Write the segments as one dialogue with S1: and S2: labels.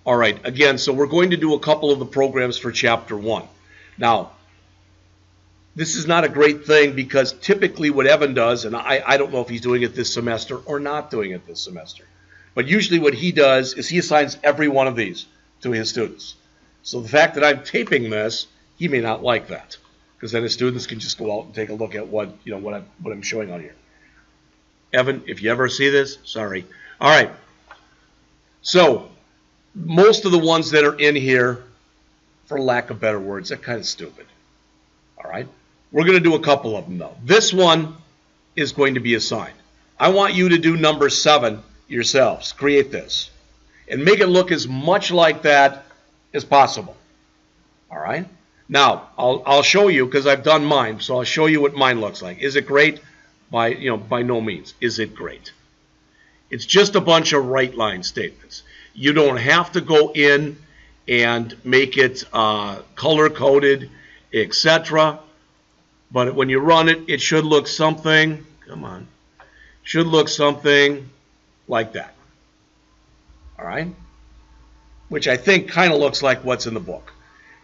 S1: All right, again, so we're going to do a couple of the programs for Chapter 1. Now, this is not a great thing because typically what Evan does, and I don't know if he's doing it this semester or not doing it this semester, but usually what he does is he assigns every one of these to his students. So the fact that I'm taping this, he may not like that, because then his students can just go out and take a look at what I'm showing on here. Evan, if you ever see this, sorry. All right. So most of the ones that are in here, for lack of better words, they're kind of stupid. All right. We're going to do a couple of them, though. This one is going to be assigned. I want you to do number 7 yourselves. Create this. And make it look as much like that as possible. All right? Now, I'll show you, because I've done mine, so I'll show you what mine looks like. Is it great? By no means. Is it great? It's just a bunch of right line statements. You don't have to go in and make it color-coded, etc. But when you run it, it should look something, come on, should look something like that. All right? Which I think kind of looks like what's in the book.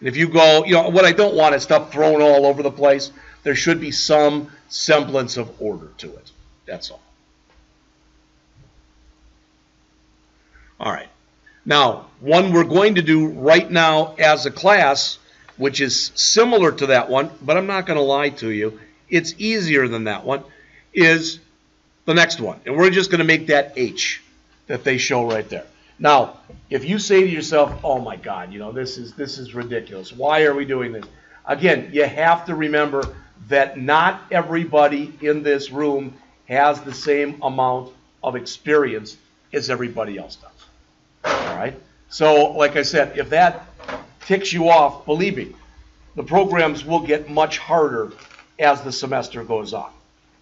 S1: And if you go, what I don't want is stuff thrown all over the place. There should be some semblance of order to it. That's all. All right. Now, one we're going to do right now as a class, which is similar to that one, but I'm not going to lie to you, it's easier than that one, is the next one. And we're just going to make that H that they show right there. Now, if you say to yourself, oh my God, this is ridiculous. Why are we doing this? Again, you have to remember that not everybody in this room has the same amount of experience as everybody else does. All right? So, like I said, if that ticks you off, believe me, the programs will get much harder as the semester goes on.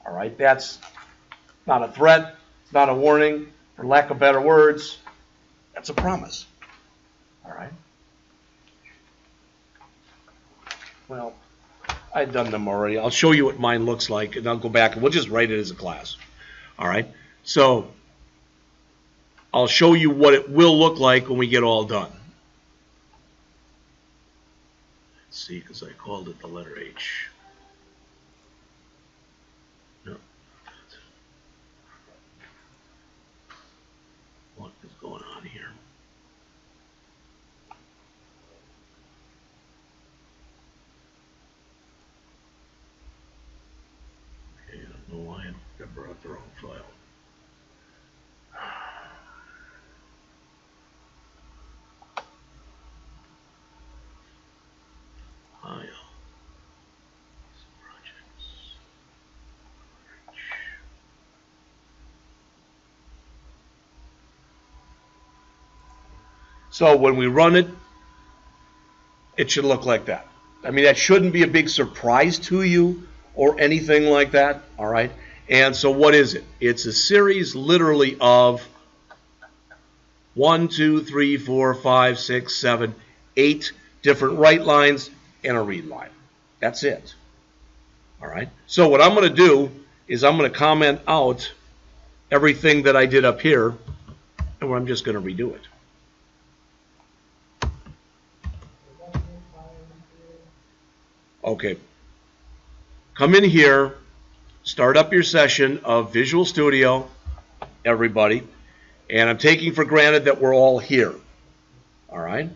S1: All right? That's not a threat. It's not a warning. For lack of better words, that's a promise. All right? Well, I've done them already. I'll show you what mine looks like, and I'll go back, and we'll just write it as a class. All right? So I'll show you what it will look like when we get all done. Let's see, because I called it the letter H. No. What is going on here? Okay, I don't know why I brought the wrong file. So when we run it, it should look like that. I mean, that shouldn't be a big surprise to you or anything like that, all right? And so what is it? It's a series literally of 1, 2, 3, 4, 5, 6, 7, 8 different write lines and a read line. That's it. All right? So what I'm going to do is I'm going to comment out everything that I did up here, and I'm just going to redo it. Okay. Come in here, start up your session of Visual Studio, everybody, and I'm taking for granted that we're all here. All right?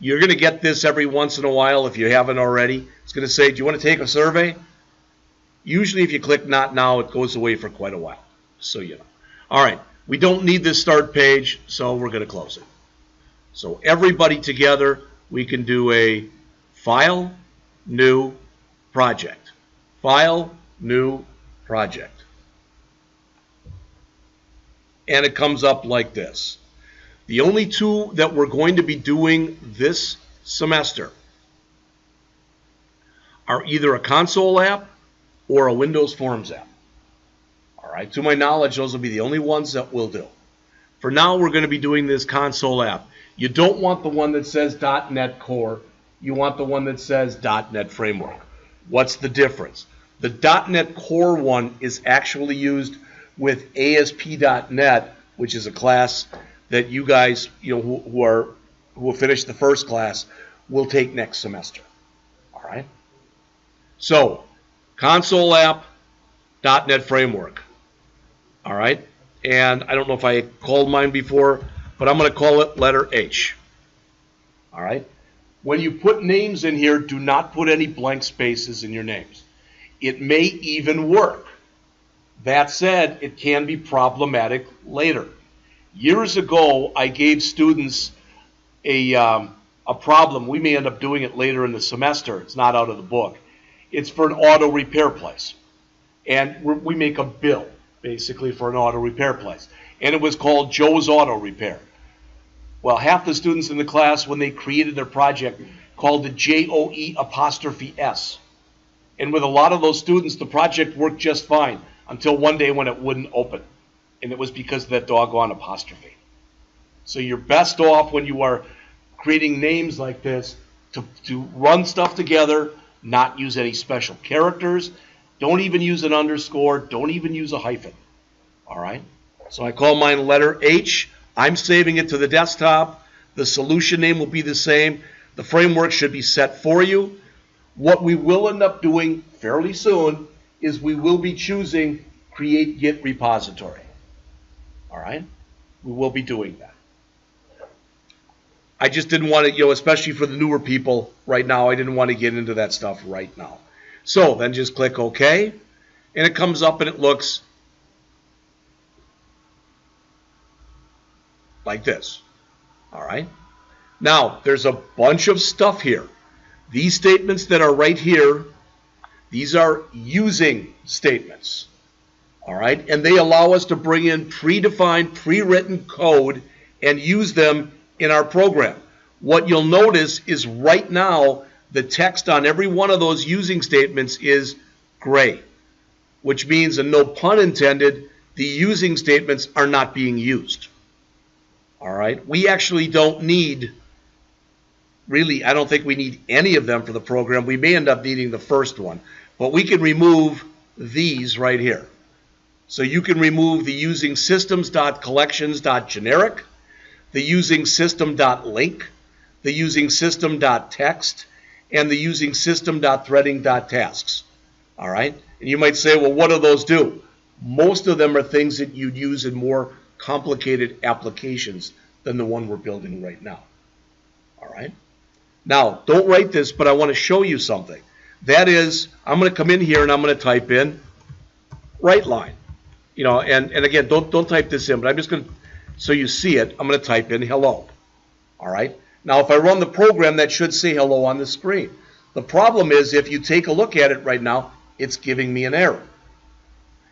S1: You're going to get this every once in a while if you haven't already. It's going to say, do you want to take a survey? Usually if you click Not Now, it goes away for quite a while, so you know. All right, we don't need this start page, so we're going to close it. So everybody together, we can do a File, New, Project. File, New, Project. And it comes up like this. The only two that we're going to be doing this semester are either a console app or a Windows Forms app. All right, to my knowledge, those will be the only ones that we'll do. For now, we're going to be doing this console app. You don't want the one that says .NET Core. You want the one that says .NET Framework. What's the difference? The .NET Core one is actually used with ASP.NET, which is a class that you guys, who are who will finish the first class, will take next semester. All right? So, console app, .NET Framework. All right? And I don't know if I called mine before, but I'm going to call it letter H. All right? When you put names in here, do not put any blank spaces in your names. It may even work. That said, it can be problematic later. Years ago, I gave students a problem. We may end up doing it later in the semester. It's not out of the book. It's for an auto repair place. And we make a bill, basically, for an auto repair place. And it was called Joe's Auto Repair. Well, half the students in the class, when they created their project, called it JOE''S. And with a lot of those students, the project worked just fine until one day when it wouldn't open. And it was because of that doggone apostrophe. So you're best off when you are creating names like this to run stuff together, not use any special characters. Don't even use an underscore. Don't even use a hyphen. All right? So I call mine letter H. I'm saving it to the desktop. The solution name will be the same. The framework should be set for you. What we will end up doing fairly soon is we will be choosing Create Git Repository. All right? We will be doing that. I just didn't want to, especially for the newer people right now, I didn't want to get into that stuff right now. So then just click OK, and it comes up and it looks like this. All right? Now, there's a bunch of stuff here. These statements that are right here, these are using statements. All right? And they allow us to bring in predefined, pre-written code and use them in our program. What you'll notice is right now, the text on every one of those using statements is gray, which means, and no pun intended, the using statements are not being used. All right? We actually don't need, really, I don't think we need any of them for the program. We may end up needing the first one, but we can remove these right here. So you can remove the using systems.collections.generic, the using system.link, the using system.text, and the using system.threading.tasks. All right? And you might say, well, what do those do? Most of them are things that you'd use in more complicated applications than the one we're building right now. All right? Now, don't write this, but I want to show you something. That is, I'm going to come in here and I'm going to type in write line. And again, don't type this in, but I'm just going to, so you see it, I'm going to type in hello. All right? Now, if I run the program, that should say hello on the screen. The problem is, if you take a look at it right now, it's giving me an error.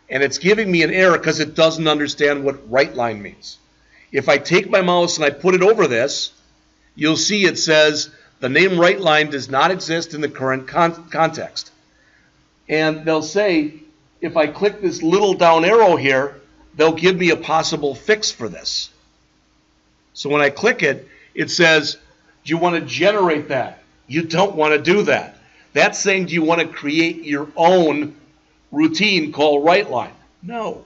S1: And it's giving me an error because it doesn't understand what write line means. If I take my mouse and I put it over this, you'll see it says the name write line does not exist in the current context. And they'll say, if I click this little down arrow here, they'll give me a possible fix for this. So when I click it, it says, do you want to generate that? You don't want to do that. That's saying, do you want to create your own routine called write line? No.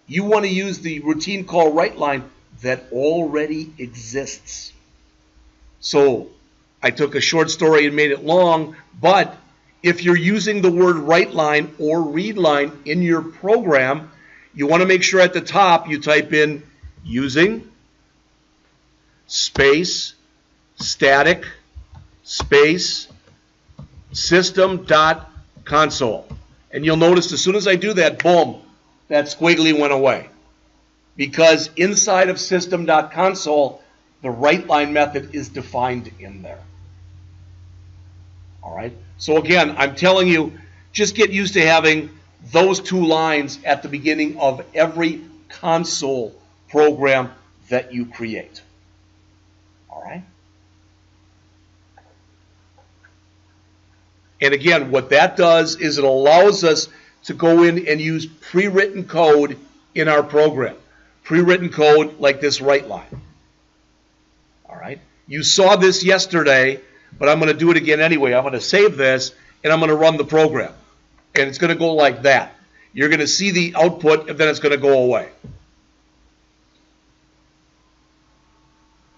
S1: You want to use the routine called write line that already exists. So I took a short story and made it long, but if you're using the word write line or read line in your program, you want to make sure at the top you type in using space static space system.console. And you'll notice as soon as I do that, boom, that squiggly went away. Because inside of system.console, the write line method is defined in there. All right? So again, I'm telling you, just get used to having those two lines at the beginning of every console program that you create. All right? And again, what that does is it allows us to go in and use pre-written code in our program. Pre-written code like this write line. All right? You saw this yesterday, but I'm going to do it again anyway. I'm going to save this, and I'm going to run the program. And it's going to go like that. You're going to see the output, and then it's going to go away.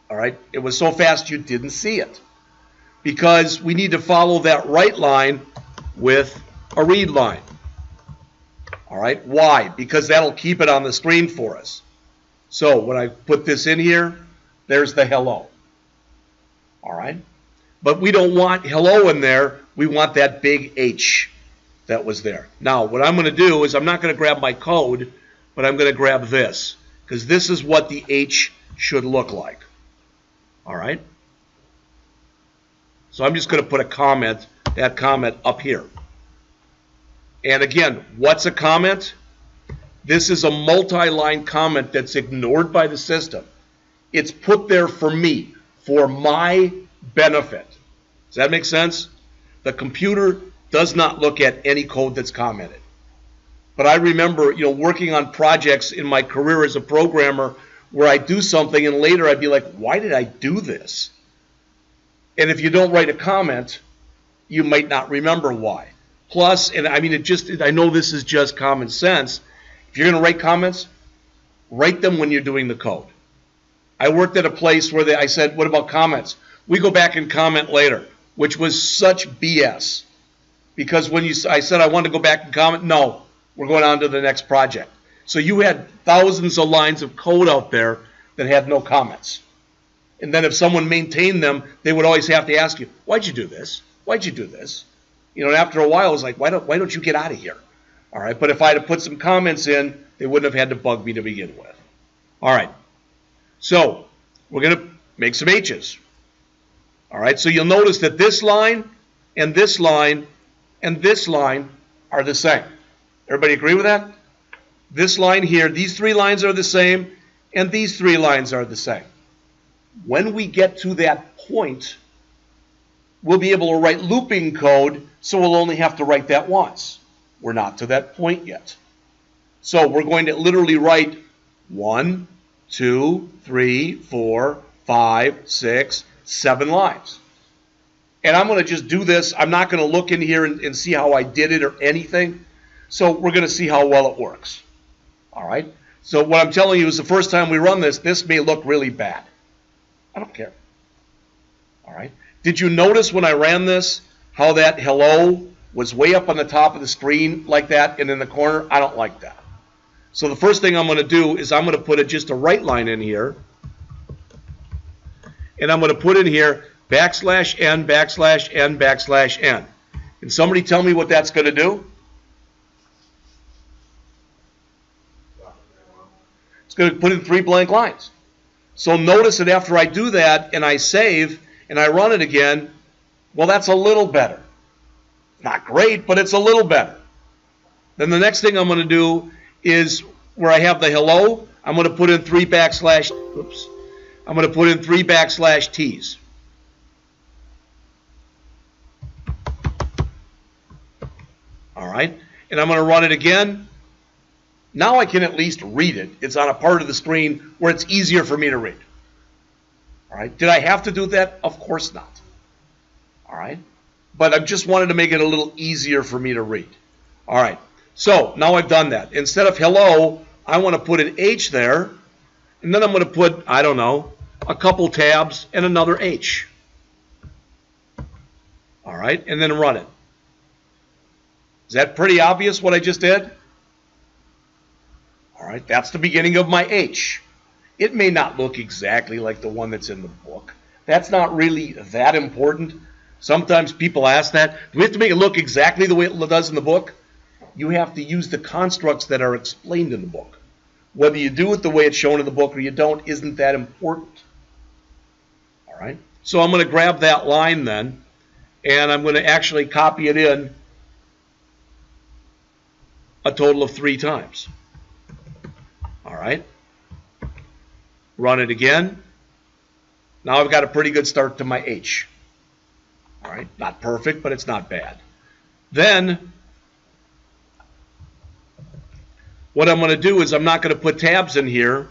S1: All right? It was so fast you didn't see it. Because we need to follow that write line with a read line. All right, why? Because that'll keep it on the screen for us. So when I put this in here, there's the hello. All right, but we don't want hello in there. We want that big H that was there. Now, what I'm going to do is I'm not going to grab my code, but I'm going to grab this, because this is what the H should look like. All right? So I'm just going to put a comment, that comment up here. And again, what's a comment? This is a multi-line comment that's ignored by the system. It's put there for me, for my benefit. Does that make sense? The computer does not look at any code that's commented. But I remember, working on projects in my career as a programmer where I do something and later I'd be like, why did I do this? And if you don't write a comment, you might not remember why. Plus, and I mean, I know this is just common sense. If you're going to write comments, write them when you're doing the code. I worked at a place where I said, what about comments? We go back and comment later, which was such BS. Because when I said I wanted to go back and comment, no, we're going on to the next project. So you had thousands of lines of code out there that had no comments. And then if someone maintained them, they would always have to ask you, why'd you do this? Why'd you do this? And after a while, I was like, why don't you get out of here? All right, but if I had put some comments in, they wouldn't have had to bug me to begin with. All right, so we're going to make some H's. All right, so you'll notice that this line and this line and this line are the same. Everybody agree with that? This line here, these three lines are the same, and these three lines are the same. When we get to that point, we'll be able to write looping code, so we'll only have to write that once. We're not to that point yet. So we're going to literally write 1, 2, 3, 4, 5, 6, 7 lines. And I'm going to just do this. I'm not going to look in here and see how I did it or anything. So we're going to see how well it works. All right? So what I'm telling you is the first time we run this, this may look really bad. I don't care. All right? Did you notice when I ran this how that hello was way up on the top of the screen like that and in the corner? I don't like that. So the first thing I'm going to do is I'm going to put just a write line in here. And I'm going to put in here \n, \n, \n. Can somebody tell me what that's going to do? It's going to put in 3 blank lines. So notice that after I do that and I save and I run it again, well, that's a little better. Not great, but it's a little better. Then the next thing I'm going to do is where I have the hello, I'm going to put in 3 I'm going to put in 3 \T's. All right, and I'm going to run it again. Now I can at least read it. It's on a part of the screen where it's easier for me to read. All right, did I have to do that? Of course not. All right, but I just wanted to make it a little easier for me to read. All right, so now I've done that. Instead of hello, I want to put an H there, and then I'm going to put, I don't know, a couple tabs and another H. All right, and then run it. Is that pretty obvious what I just did? All right, that's the beginning of my H. It may not look exactly like the one that's in the book. That's not really that important. Sometimes people ask that. Do we have to make it look exactly the way it does in the book? You have to use the constructs that are explained in the book. Whether you do it the way it's shown in the book or you don't isn't that important. All right, so I'm going to grab that line then, and I'm going to actually copy it in a total of 3 times. All right, run it again. Now I've got a pretty good start to my H. All right, not perfect, but it's not bad. Then what I'm going to do is I'm not going to put tabs in here.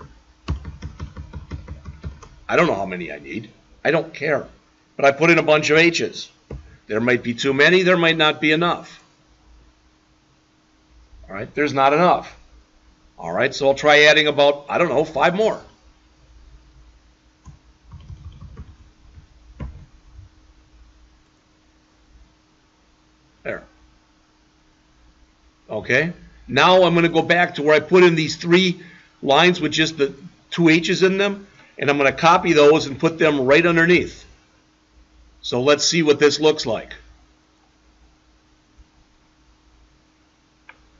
S1: I don't know how many I need. I don't care. But I put in a bunch of H's. There might be too many. There might not be enough. All right, there's not enough. All right, so I'll try adding about, I don't know, 5 more. There. Okay. Now I'm going to go back to where I put in these 3 lines with just the 2 H's in them, and I'm going to copy those and put them right underneath. So let's see what this looks like.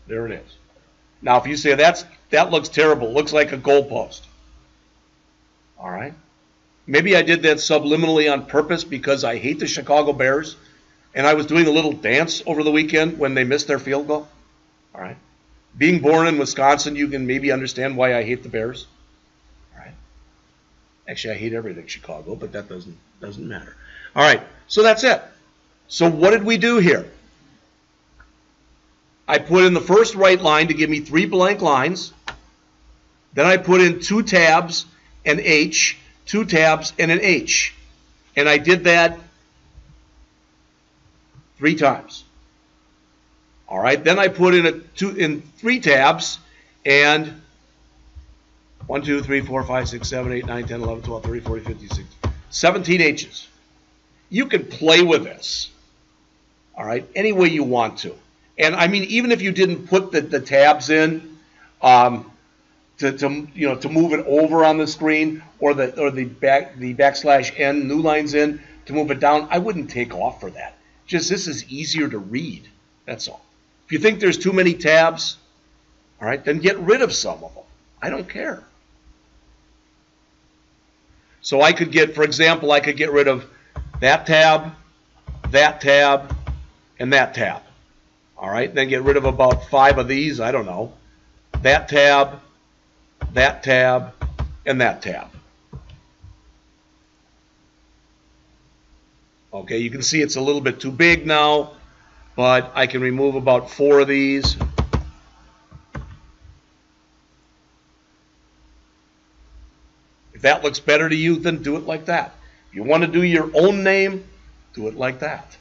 S1: There it is. Now, if you say that looks terrible, it looks like a goalpost. All right. Maybe I did that subliminally on purpose because I hate the Chicago Bears, and I was doing a little dance over the weekend when they missed their field goal. All right. Being born in Wisconsin, you can maybe understand why I hate the Bears. All right. Actually, I hate everything Chicago, but that doesn't matter. All right. So that's it. So what did we do here? I put in the first right line to give me 3 blank lines. Then I put in 2 tabs, an H, 2 tabs, and an H. And I did that 3 times. All right. Then I put in 3 tabs and 1, 2, 3, 4, 5, 6, 7, 8, 9, 10, 11, 12, 13, 14, 15, 16, 17 H's. You can play with this. All right. Any way you want to. And I mean, even if you didn't put the tabs in to move it over on the screen, or the /n new lines in to move it down, I wouldn't take off for that. Just this is easier to read. That's all. If you think there's too many tabs, all right, then get rid of some of them. I don't care. So I could get, for example, I could get rid of that tab, and that tab. All right, then get rid of about 5 of these, I don't know. That tab, and that tab. Okay, you can see it's a little bit too big now, but I can remove about 4 of these. If that looks better to you, then do it like that. If you want to do your own name, do it like that.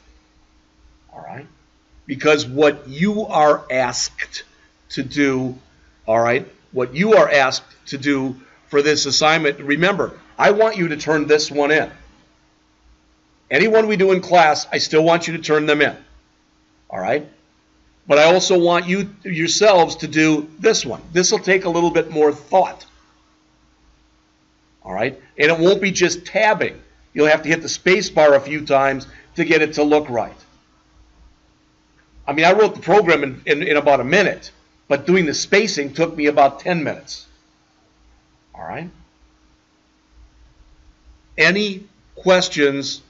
S1: All right? Because what you are asked to do, all right, what you are asked to do for this assignment, remember, I want you to turn this one in. Anyone we do in class, I still want you to turn them in. All right? But I also want you yourselves to do this one. This will take a little bit more thought. All right? And it won't be just tabbing. You'll have to hit the space bar a few times to get it to look right. I mean, I wrote the program in about a minute, but doing the spacing took me about 10 minutes. All right? Any questions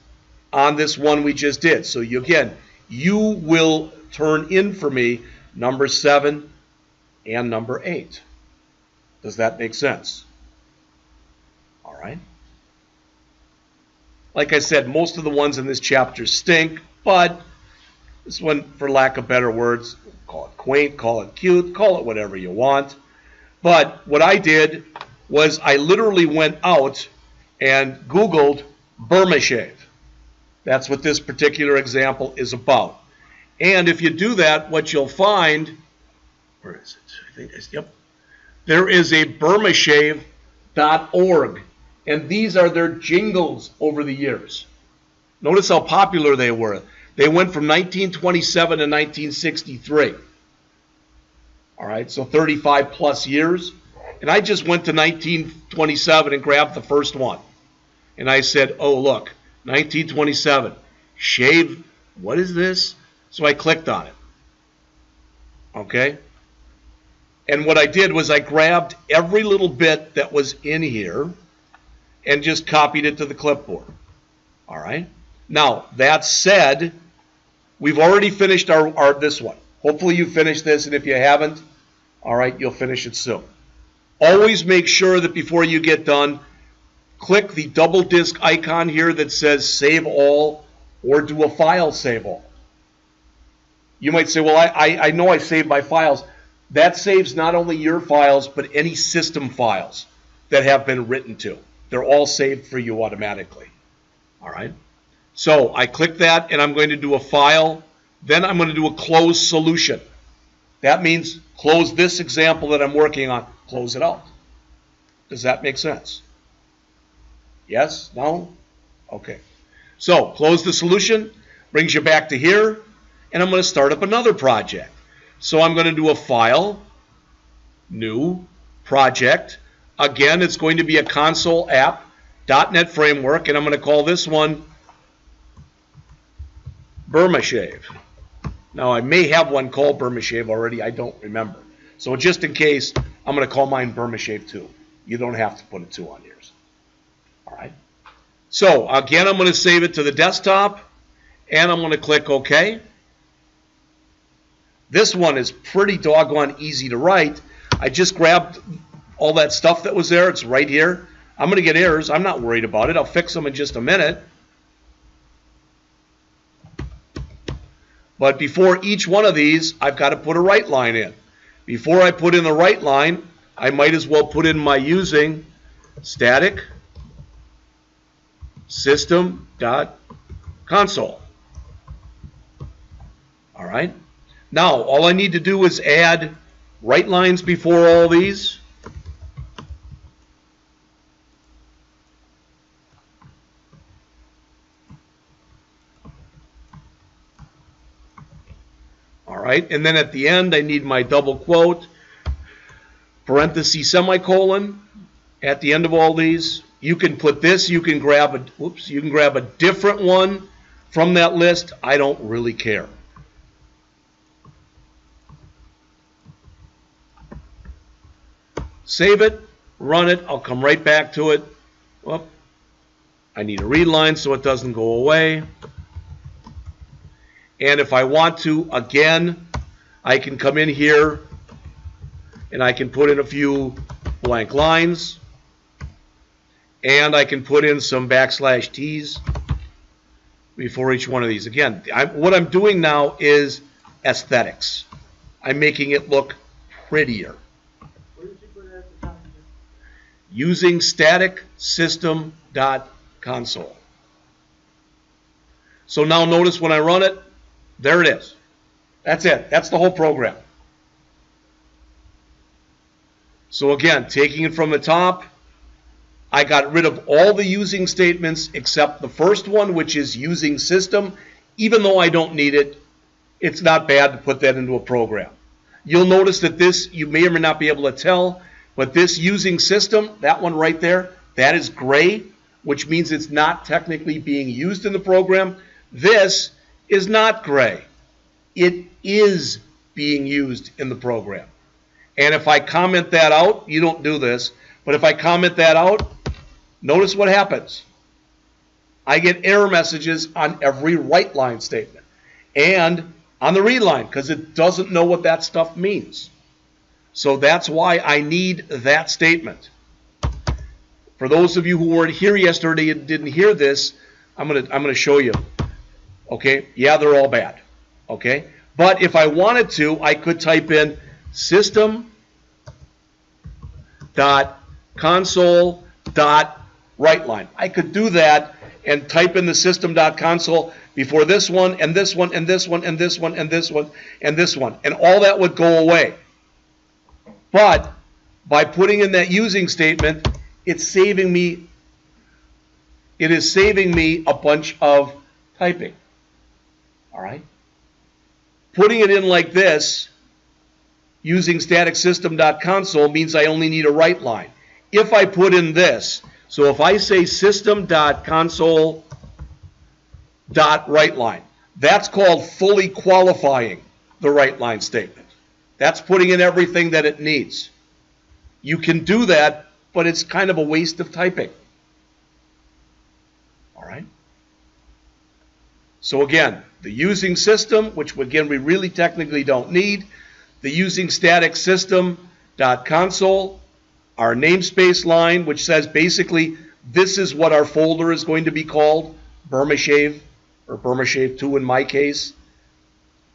S1: on this one we just did? So you will turn in for me number 7 and number 8. Does that make sense? All right? Like I said, most of the ones in this chapter stink, but this one, for lack of better words, call it quaint, call it cute, call it whatever you want. But what I did was I literally went out and Googled Burma shave. That's what this particular example is about. And if you do that, what you'll find, where is it? I think it's, yep. There is a burmashave.org. And these are their jingles over the years. Notice how popular they were. They went from 1927 to 1963. All right, so 35 plus years. And I just went to 1927 and grabbed the first one. And I said, oh, look, 1927, shave, what is this? So I clicked on it. Okay? And what I did was I grabbed every little bit that was in here and just copied it to the clipboard. All right? Now, that said, we've already finished our this one. Hopefully you finished this, and if you haven't, all right, you'll finish it soon. Always make sure that before you get done, click the double disk icon here that says Save All, or do a file save all. You might say, well, I know I saved my files. That saves not only your files, but any system files that have been written to. They're all saved for you automatically. All right? So I click that, and I'm going to do a file. Then I'm going to do a close solution. That means close this example that I'm working on. Close it out. Does that make sense? Yes? No? Okay. So close the solution. Brings you back to here. and I'm going to start up another project. So I'm going to do a File, New, Project. Again, it's going to be a console app, .NET Framework, and I'm going to call this one Burmashave. Now, I may have one called Burmashave already. I don't remember. So just in case, I'm going to call mine Burmashave 2. You don't have to put a 2 on yours. All right. So, again, I'm going to save it to the desktop, and I'm going to click OK. This one is pretty doggone easy to write. I just grabbed all that stuff that was there. It's right here. I'm going to get errors. I'm not worried about it. I'll fix them in just a minute. But before each one of these, I've got to put a right line in. Before I put in the right line, I might as well put in my using static system.console. All right. Now, all I need to do is add right lines before all these. All right, and then at the end, I need my double quote, parenthesis, semicolon, at the end of all these. You can put this, you can grab a different one from that list. I don't really care. Save it, run it, I'll come right back to it. Whoop. I need a read line so it doesn't go away. And if I want to, again, I can come in here and I can put in a few blank lines. And I can put in some \T's before each one of these. Again, what I'm doing now is aesthetics. I'm making it look prettier.
S2: Where did you put it at the top?
S1: Using static system.console. So now notice when I run it, there it is. That's it. That's the whole program. So again, taking it from the top, I got rid of all the using statements except the first one, which is using system. Even though I don't need it, it's not bad to put that into a program. You'll notice that this, you may or may not be able to tell, but this using system, that one right there, that is gray, which means it's not technically being used in the program. This is not gray. It is being used in the program. And if I comment that out, you don't do this, but if I comment that out, notice what happens. I get error messages on every write line statement and on the read line because it doesn't know what that stuff means. So that's why I need that statement. For those of you who weren't here yesterday and didn't hear this, I'm gonna show you. Okay, yeah, they're all bad. Okay, but if I wanted to, I could type in system.console.writeline. I could do that and type in the system.console before this one and this one and this one and this one and this one and this one, and all that would go away. But by putting in that using statement, it's saving me. It is saving me a bunch of typing. All right. Putting it in like this, using static system.console means I only need a write line. If I put in this, so if I say system.console.writeline, that's called fully qualifying the write line statement. That's putting in everything that it needs. You can do that, but it's kind of a waste of typing. All right. So again, the using system, which again we really technically don't need, the using static system.console, our namespace line, which says basically this is what our folder is going to be called, Burmashave, or Burmashave 2 in my case.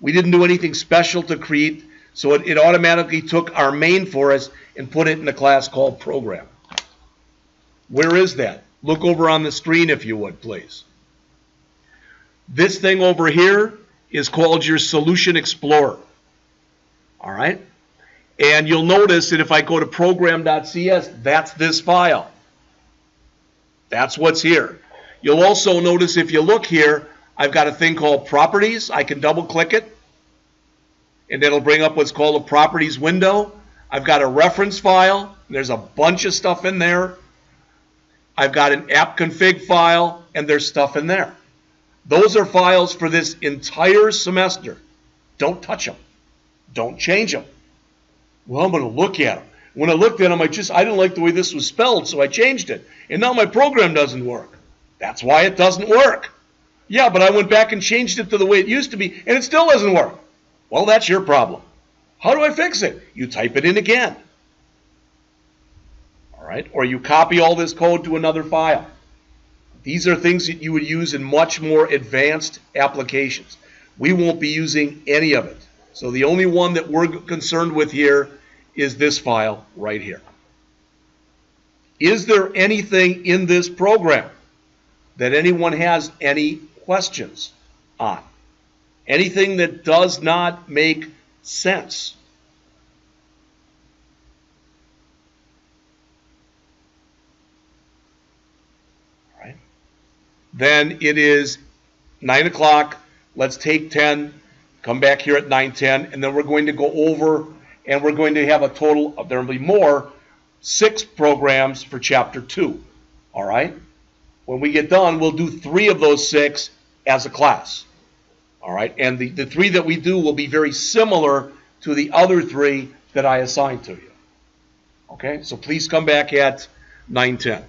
S1: We didn't do anything special to create, so it automatically took our main for us and put it in a class called program. Where is that? Look over on the screen if you would, please. This thing over here is called your Solution Explorer. All right? And you'll notice that if I go to program.cs, that's this file. That's what's here. You'll also notice if you look here, I've got a thing called properties. I can double click it, and it'll bring up what's called a properties window. I've got a reference file. There's a bunch of stuff in there. I've got an app config file, and there's stuff in there. Those are files for this entire semester. Don't touch them. Don't change them. Well, I'm going to look at them. When I looked at them, I didn't like the way this was spelled, so I changed it. And now my program doesn't work. That's why it doesn't work. Yeah, but I went back and changed it to the way it used to be, and it still doesn't work. Well, that's your problem. How do I fix it? You type it in again. All right? Or you copy all this code to another file. These are things that you would use in much more advanced applications. We won't be using any of it. So the only one that we're concerned with here is this file right here. Is there anything in this program that anyone has any questions on? Anything that does not make sense? All right. Then it is 9 o'clock. Let's take 10, come back here at 9:10, and then we're going to go over, and we're going to have a total of, there will be more, 6 programs for Chapter 2. All right? When we get done, we'll do 3 of those 6 as a class. All right? And the 3 that we do will be very similar to the other 3 that I assigned to you. Okay? So please come back at 9:10.